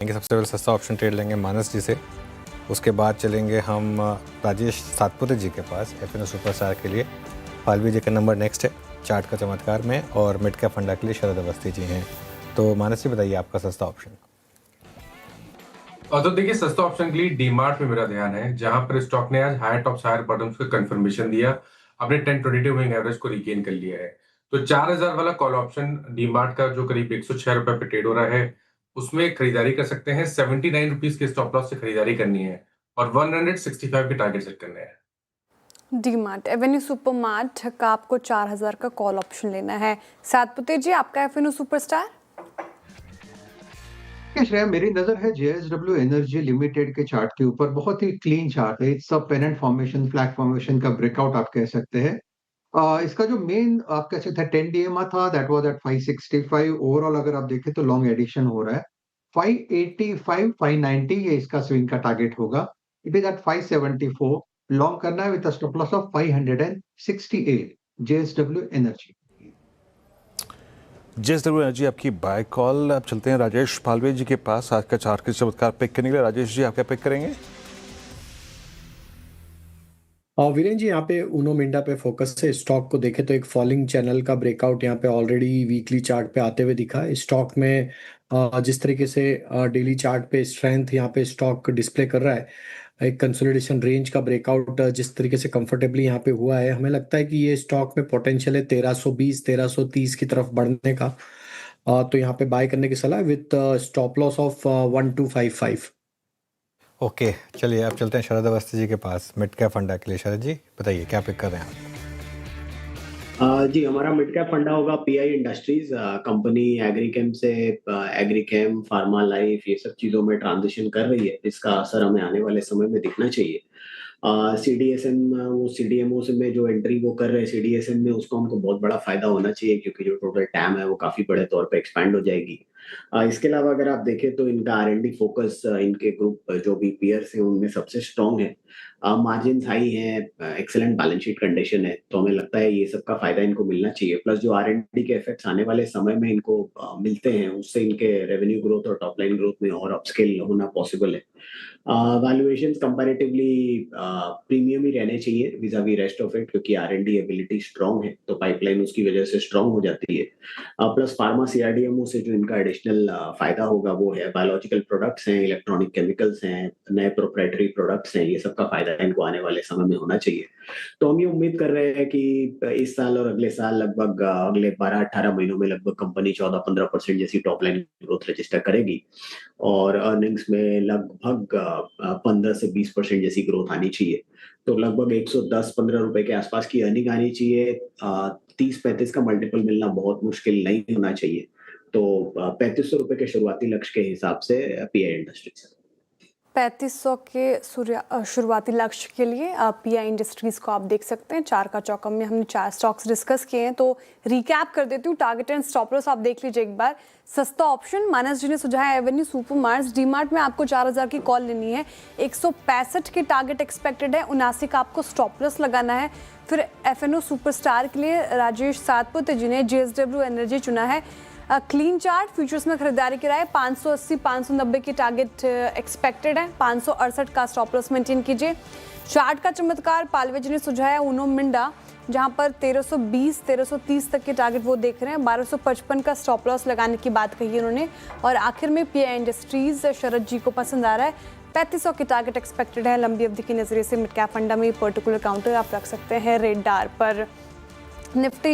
सबसे पहले सस्ता ऑप्शन ट्रेड लेंगे मानस जी से, उसके बाद चलेंगे हम राजेश सातपुते जी के पास एफएनओ सुपरस्टार के लिए। पालवी जी का नंबर नेक्स्ट है चार्ट का चमत्कार में, और मिड कैप फंडा के लिए शरद अवस्थी जी हैं। तो मानस जी बताइए आपका सस्ता ऑप्शन। तो देखिए, सस्ता ऑप्शन के लिए डीमार्ट में मेरा ध्यान है, जहां पर स्टॉक ने आज हायर टॉप्स हायर बॉटम्स का कंफर्मेशन दिया, अपने 10-22 मूविंग एवरेज को रिगेन कर लिया है। तो 4000 वाला कॉल ऑप्शन डीमार्ट का जो करीब 106 रुपए पे ट्रेड हो रहा है, उसमें खरीदारी कर सकते हैं। 79 रुपीज के स्टॉप लॉस से खरीदारी करनी है और 165 के टारगेट सेट करने हैं। डीमार्ट एवेन्यू सुपरमार्ट का आपको 4000 का कॉल ऑप्शन लेना है। सातपुते जी, आपका एवेन्यू सुपरस्टार। श्रेया, मेरी नजर है जेएसडब्ल्यू एनर्जी लिमिटेड के चार्ट के ऊपर। बहुत ही क्लीन चार्ट है, it's a pennant formation, flag formation का ब्रेकआउट आप कह सकते हैं। इसका जो मेन आप कह सकते हैं 10 डीएमए था, दैट वाज एट 565। ओवरऑल अगर आप देखें तो लॉन्ग एडिशन हो रहा है 585 590, ये इसका स्विंग का टारगेट होगा। इट इज एट 574, लॉन्ग करना है with a stop loss of 568। JSW energy. JSW energy आपकी बाय कॉल। अब चलते हैं राजेश पालवे जी के पास आज का चार्ट के चमत्कार पिक करने के लिए। राजेश जी, आप क्या पिक करेंगे? वीरेन जी, यहाँ पे उनो मिंडा पे फोकस है। स्टॉक को देखें तो एक फॉलिंग चैनल का ब्रेकआउट यहाँ पे ऑलरेडी वीकली चार्ट पे आते हुए दिखा है। स्टॉक में जिस तरीके से डेली चार्ट पे स्ट्रेंथ यहाँ पे स्टॉक डिस्प्ले कर रहा है, एक कंसोलिडेशन रेंज का ब्रेकआउट जिस तरीके से कंफर्टेबली यहाँ पे हुआ है, हमें लगता है कि ये स्टॉक में पोटेंशियल है 1320 1330 की तरफ बढ़ने का। तो यहाँ पे बाय करने की सलाह with stop loss of 1255। Okay, चलिए अब चलते हैं शरद अवस्थी जी के पास मिड कैप फंडा के लिए। शरद जी बताइए क्या पिक कर रहे हैं आप? जी, हमारा मिड कैप फंडा होगा पीआई इंडस्ट्रीज कंपनी। एग्रीकेम से एग्रीकेम, फार्मा लाइफ, ये सब चीजों में ट्रांजिशन कर रही है, इसका असर हमें आने वाले समय में दिखना चाहिए। सीडीएसएम, वो सीडीएमओ से में जो एंट्री वो कर रहे हैं सीडीएसएम में, उसको हमको बहुत बड़ा फायदा होना चाहिए, क्योंकि जो टोटल टैम है वो काफी बड़े तौर पे एक्सपैंड हो जाएगी। इसके अलावा अगर आप देखें तो इनका आर&डी फोकस, इनके ग्रुप जो भी पीयर्स हैं उनमें सबसे स्ट्रॉन्ग है। मार्जिन हाई है, एक्सेलेंट बैलेंस शीट कंडीशन है, तो हमें लगता है ये सब का फायदा इनको मिलना चाहिए। प्लस जो आर&डी के इफेक्ट्स आने वाले समय में इनको मिलते हैं, उससे इनके रेवेन्यू ग्रोथ और टॉप लाइन ग्रोथ में और अपस्केल होना पॉसिबल है। वैल्यूएशंस कंपैरेटिवली प्रीमियम ही रहने चाहिए विज़ावी रेस्ट ऑफ इट, क्योंकि आर&डी एबिलिटी स्ट्रांग है, तो पाइपलाइन उसकी वजह से स्ट्रांग हो जाती है। प्लस फार्मा सीआरडीएमओ से जो इनका एडिशनल फायदा होगा वो है बायोलॉजिकल प्रोडक्ट्स हैं, इलेक्ट्रॉनिक केमिकल्स हैं, नए प्रोप्राइटरी प्रोडक्ट्स हैं, ये सब का फायदा इनको आने वाले समय में होना चाहिए। तो हम ये उम्मीद कर रहे हैं कि इस साल और अगले साल लगभग अगले 12-18 महीनों में लगभग कंपनी 14-15% जैसी टॉप लाइन ग्रोथ रजिस्टर करेगी, और अर्निंग्स में लगभग 15 से 20% जैसी ग्रोथ आनी चाहिए। तो लगभग 110-15 रुपए के आसपास की अर्निंग आनी चाहिए। 30-35 का मल्टीपल मिलना बहुत मुश्किल नहीं होना चाहिए। तो 3500 रुपए के शुरुआती लक्ष्य के हिसाब से पीआई इंडस्ट्रीज 3500 के शुरुआती लक्ष्य के लिए पीआई इंडस्ट्रीज को आप देख सकते हैं। चार का चौकम में हमने 4 स्टॉक्स डिस्कस किए हैं, तो रिकैप कर देती हूँ। टारगेट एंड स्टॉप लॉस आप देख लीजिए एक बार। सस्ता ऑप्शन मानस जी ने सुझाया एवेन्यू सुपरमार्ट्स। डीमार्ट में आपको 4000 की कॉल लेनी है, 165 के टारगेट एक्सपेक्टेड है, 79 का आपको स्टॉप लॉस लगाना है। फिर एफएनओ सुपरस्टार के लिए राजेश सातपुते जी ने जेएसडब्ल्यू एनर्जी चुना है। क्लीन चार्ट फ्यूचर्स में खरीदारी कराए, 580 590 की टारगेट एक्सपेक्टेड है, 568 का स्टॉप लॉस मेंटेन कीजिए। चार्ट का चमत्कार पालवे जी ने सुझाया उनो मिंडा, जहां पर 1320 1330 तक के टारगेट वो देख रहे हैं, 1255 का स्टॉप लॉस लगाने की बात कही उन्होंने। और आखिर में पीआई इंडस्ट्रीज शरद जी को पसंद आ रहा है, 3500 की टारगेट एक्सपेक्टेड है। लंबी अवधि के नजरिए से मिड कैप फंडा में पर्टिकुलर काउंटर आप रख सकते हैं रेड डार पर। निफ्टी